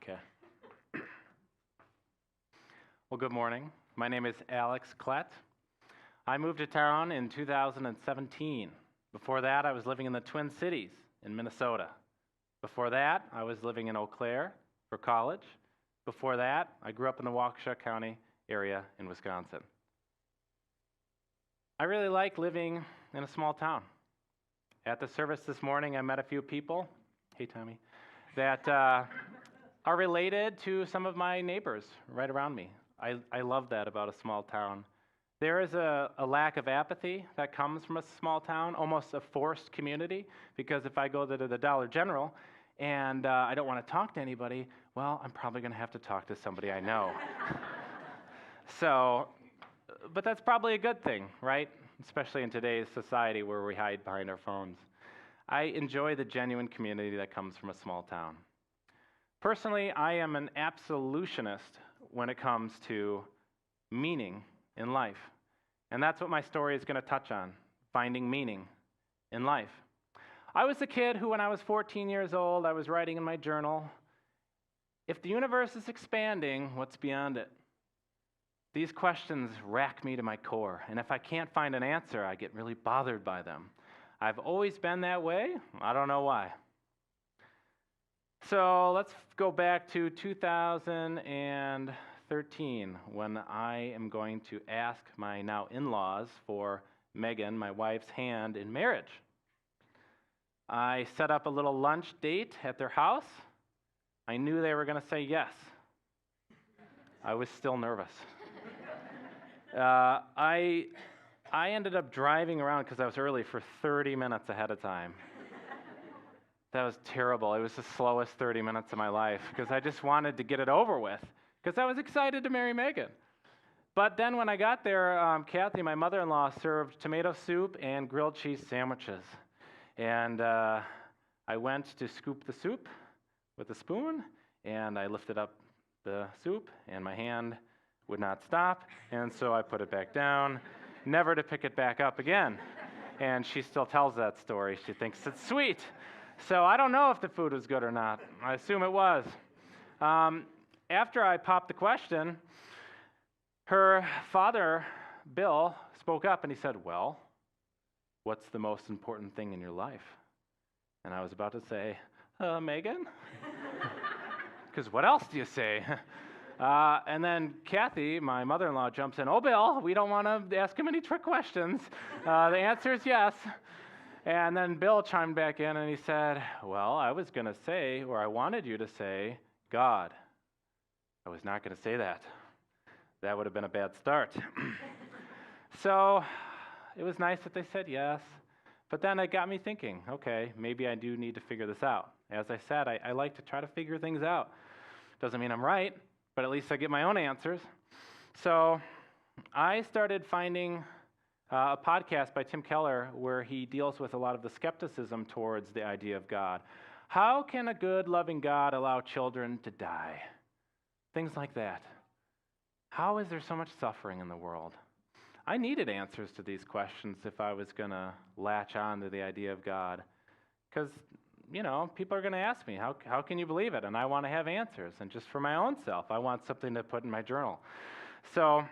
Okay. Well, good morning. My name is Alex Klett. I moved to town in 2017. Before that, I was living in the Twin Cities in Minnesota. Before that, I was living in Eau Claire for college. Before that, I grew up in the Waukesha County area in Wisconsin. I really like living in a small town. At the service this morning, I met a few people, hey Tommy, that are related to some of my neighbors right around me. I love that about a small town. There is a lack of apathy that comes from a small town, almost a forced community, because if I go to the Dollar General and I don't want to talk to anybody, well, I'm probably going to have to talk to somebody I know. But that's probably a good thing, right? Especially in today's society where we hide behind our phones. I enjoy the genuine community that comes from a small town. Personally, I am an absolutionist when it comes to meaning in life. And that's what my story is going to touch on, finding meaning in life. I was a kid who, when I was 14 years old, I was writing in my journal, if the universe is expanding, what's beyond it? These questions rack me to my core, and if I can't find an answer, I get really bothered by them. I've always been that way. I don't know why. So let's go back to 2013 when I am going to ask my now in-laws for Megan, my wife's hand in marriage. I set up a little lunch date at their house. I knew they were going to say yes. I was still nervous. I ended up driving around because I was early for 30 minutes ahead of time. That was terrible. It was the slowest 30 minutes of my life because I just wanted to get it over with because I was excited to marry Megan. But then when I got there, Kathy, my mother-in-law, served tomato soup and grilled cheese sandwiches. And I went to scoop the soup with a spoon, and I lifted up the soup, and my hand would not stop, and so I put it back down, never to pick it back up again. And she still tells that story. She thinks it's sweet. So I don't know if the food was good or not. I assume it was. After I popped the question, her father, Bill, spoke up and he said, well, what's the most important thing in your life? And I was about to say, Megan? Because what else do you say? And then Kathy, my mother-in-law, jumps in, oh, Bill, we don't want to ask him any trick questions. The answer is yes. And then Bill chimed back in and he said, well, I was going to say, or I wanted you to say, God. I was not going to say that. That would have been a bad start. So it was nice that they said yes. But then it got me thinking, okay, maybe I do need to figure this out. As I said, I like to try to figure things out. Doesn't mean I'm right, but at least I get my own answers. So I started finding a podcast by Tim Keller where he deals with a lot of the skepticism towards the idea of God. How can a good, loving God allow children to die? Things like that. How is there so much suffering in the world? I needed answers to these questions if I was going to latch on to the idea of God. Because, people are going to ask me, how can you believe it? And I want to have answers. And just for my own self, I want something to put in my journal. So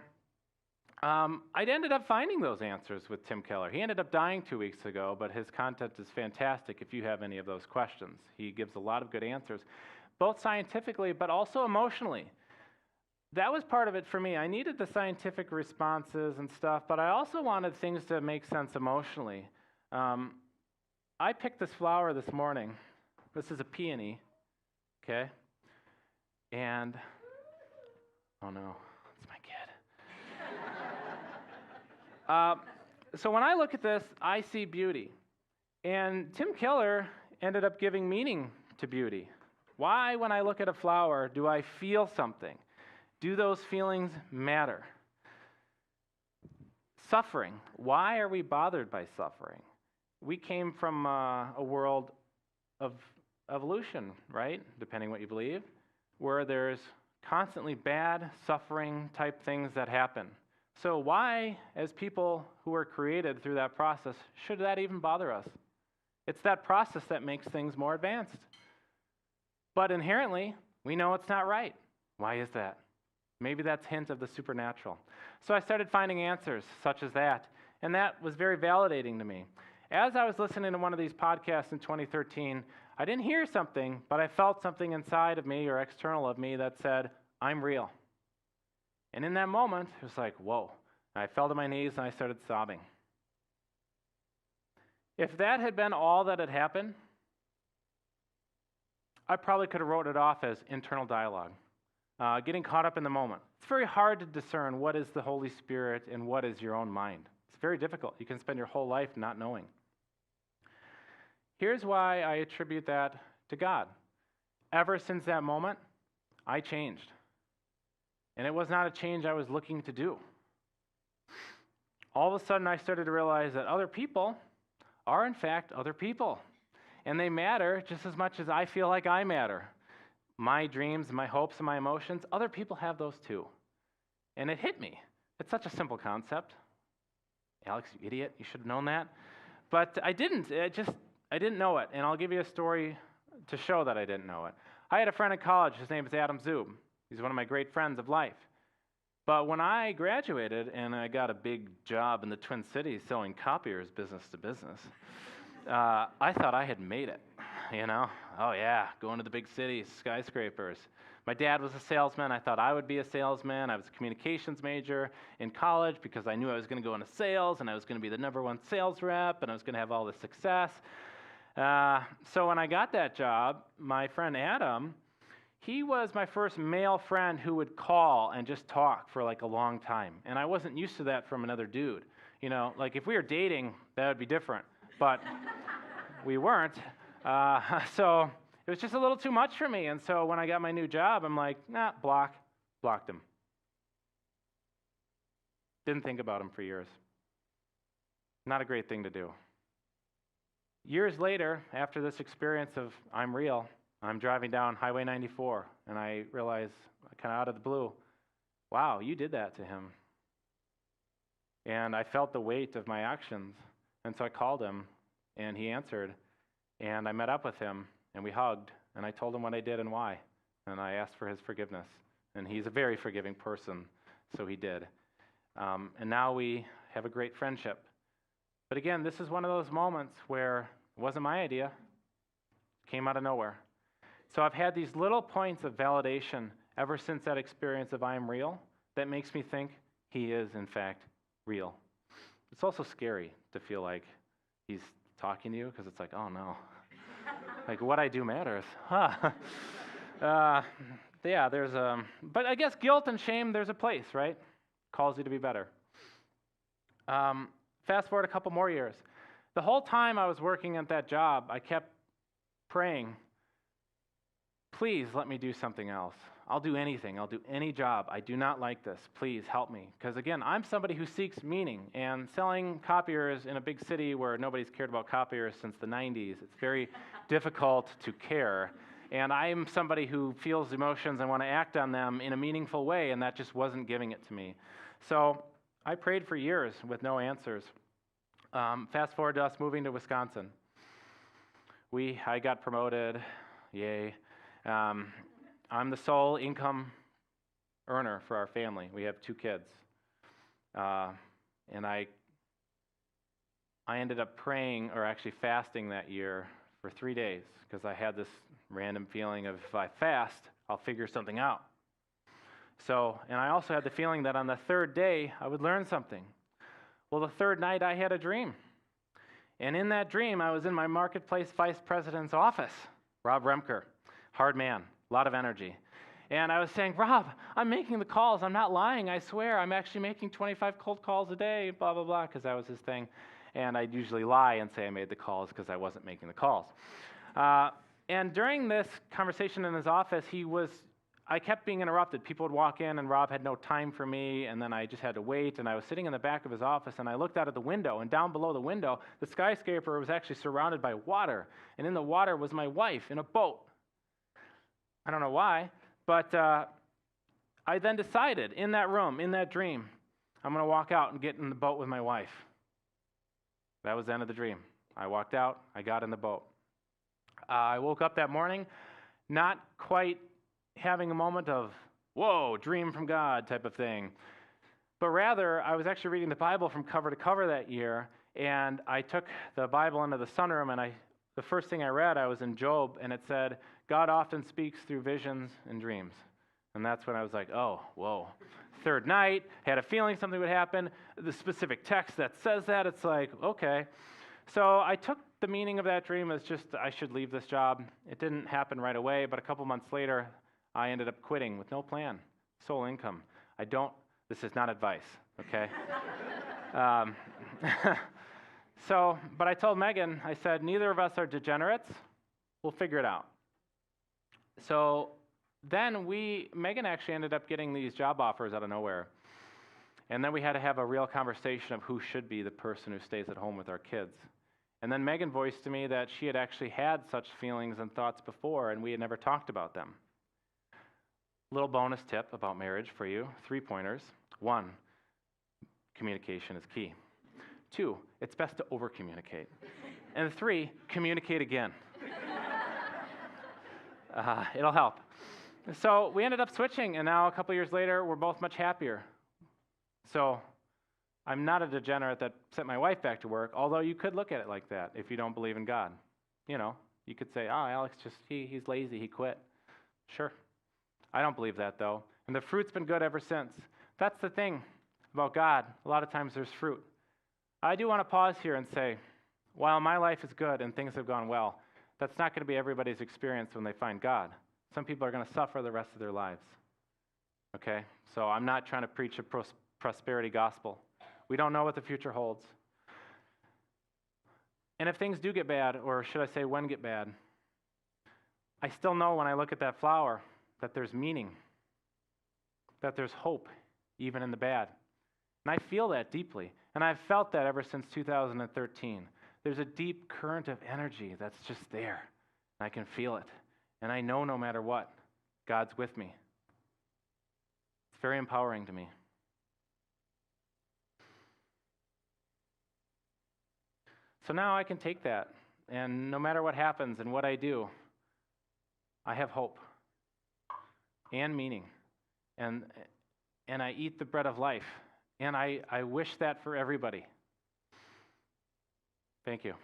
I ended up finding those answers with Tim Keller. He ended up dying 2 weeks ago, but his content is fantastic if you have any of those questions. He gives a lot of good answers, both scientifically but also emotionally. That was part of it for me. I needed the scientific responses and stuff, but I also wanted things to make sense emotionally. I picked this flower this morning. This is a peony, okay? And, oh no, it's my kid. So when I look at this, I see beauty. And Tim Keller ended up giving meaning to beauty. Why, when I look at a flower, do I feel something? Do those feelings matter? Suffering. Why are we bothered by suffering? We came from a world of evolution, right? Depending what you believe, where there's constantly bad, suffering type things that happen. So why, as people who were created through that process, should that even bother us? It's that process that makes things more advanced. But inherently, We know it's not right. Why is that? Maybe that's a hint of the supernatural. So I started finding answers such as that, and that was very validating to me. As I was listening to one of these podcasts in 2013, I didn't hear something, but I felt something inside of me or external of me that said, I'm real. And in that moment, it was like, whoa. I fell to my knees and I started sobbing. If that had been all that had happened, I probably could have wrote it off as internal dialogue, getting caught up in the moment. It's very hard to discern what is the Holy Spirit and what is your own mind. It's very difficult. You can spend your whole life not knowing. Here's why I attribute that to God. Ever since that moment, I changed. And it was not a change I was looking to do. All of a sudden, I started to realize that other people are, in fact, other people. And they matter just as much as I feel like I matter. My dreams, my hopes, and my emotions, other people have those too. And it hit me. It's such a simple concept. Alex, you idiot, you should have known that. But I didn't. I didn't know it. And I'll give you a story to show that I didn't know it. I had a friend in college. His name is Adam Zub. He's one of my great friends of life. But when I graduated and I got a big job in the Twin Cities selling copiers business to business, I thought I had made it, you know? Oh yeah, going to the big cities, skyscrapers. My dad was a salesman. I thought I would be a salesman. I was a communications major in college because I knew I was going to go into sales and I was going to be the #1 sales rep and I was going to have all this success. So when I got that job, my friend Adam, he was my first male friend who would call and just talk for like a long time. And I wasn't used to that from another dude. You know, like if we were dating, that would be different. But we weren't. So it was just a little too much for me. And so when I got my new job, I'm like, nah, blocked him. Didn't think about him for years. Not a great thing to do. Years later, after this experience of I'm real, I'm driving down Highway 94, and I realize, kind of out of the blue, wow, you did that to him. And I felt the weight of my actions, and so I called him, and he answered, and I met up with him, and we hugged, and I told him what I did and why, and I asked for his forgiveness. And he's a very forgiving person, so he did. And now we have a great friendship. But again, this is one of those moments where it wasn't my idea. It came out of nowhere. So I've had these little points of validation ever since that experience of I am real that makes me think he is, in fact, real. It's also scary to feel like he's talking to you because it's like, oh no. Like what I do matters. Yeah, but I guess guilt and shame, there's a place, right? Calls you to be better. Fast forward a couple more years. The whole time I was working at that job, I kept praying, please let me do something else. I'll do anything. I'll do any job. I do not like this. Please help me. Because again, I'm somebody who seeks meaning. And selling copiers in a big city where nobody's cared about copiers since the 90s, it's very difficult to care. And I'm somebody who feels emotions and want to act on them in a meaningful way, and that just wasn't giving it to me. So I prayed for years with no answers. Fast forward to us moving to Wisconsin. I got promoted. Yay. I'm the sole income earner for our family. We have 2 kids. And I ended up praying, or actually fasting that year for 3 days, because I had this random feeling of if I fast, I'll figure something out. So, and I also had the feeling that on the 3rd day, I would learn something. Well, the 3rd night, I had a dream. And in that dream, I was in my marketplace vice president's office, Rob Remker, hard man, a lot of energy. And I was saying, Rob, I'm making the calls. I'm not lying. I swear. I'm actually making 25 cold calls a day, blah, blah, blah, because that was his thing. And I'd usually lie and say I made the calls because I wasn't making the calls. And during this conversation in his office, I kept being interrupted. People would walk in, and Rob had no time for me, and then I just had to wait. And I was sitting in the back of his office, and I looked out of the window, and down below the window, the skyscraper was actually surrounded by water. And in the water was my wife in a boat. I don't know why, but I then decided in that room, in that dream, I'm going to walk out and get in the boat with my wife. That was the end of the dream. I walked out. I got in the boat. I woke up that morning, not quite having a moment of, whoa, dream from God type of thing. But rather, I was actually reading the Bible from cover to cover that year, and I took the Bible into the sunroom, and the first thing I read, I was in Job, and it said, God often speaks through visions and dreams. And that's when I was like, oh, whoa. Third night, had a feeling something would happen. The specific text that says that, it's like, okay. So I took the meaning of that dream as just, I should leave this job. It didn't happen right away, but a couple months later, I ended up quitting with no plan, sole income. This is not advice, okay? But I told Megan, I said, neither of us are degenerates. We'll figure it out. So then Megan actually ended up getting these job offers out of nowhere. And then we had to have a real conversation of who should be the person who stays at home with our kids. And then Megan voiced to me that she had actually had such feelings and thoughts before, and we had never talked about them. Little bonus tip about marriage for you, 3 pointers. 1, communication is key. 2, it's best to over-communicate. And 3, communicate again. It'll help. So we ended up switching, and now a couple years later, we're both much happier. So I'm not a degenerate that sent my wife back to work, although you could look at it like that if you don't believe in God. You know, you could say, oh, Alex, he's lazy, he quit. Sure. I don't believe that, though. And the fruit's been good ever since. That's the thing about God. A lot of times there's fruit. I do want to pause here and say, while my life is good and things have gone well, that's not going to be everybody's experience when they find God. Some people are going to suffer the rest of their lives. Okay? So I'm not trying to preach a prosperity gospel. We don't know what the future holds. And if things do get bad, or should I say when get bad, I still know when I look at that flower that there's meaning, that there's hope, even in the bad. And I feel that deeply. And I've felt that ever since 2013. There's a deep current of energy that's just there. And I can feel it. And I know no matter what, God's with me. It's very empowering to me. So now I can take that, and no matter what happens and what I do, I have hope and meaning, and I eat the bread of life, and I wish that for everybody. Thank you.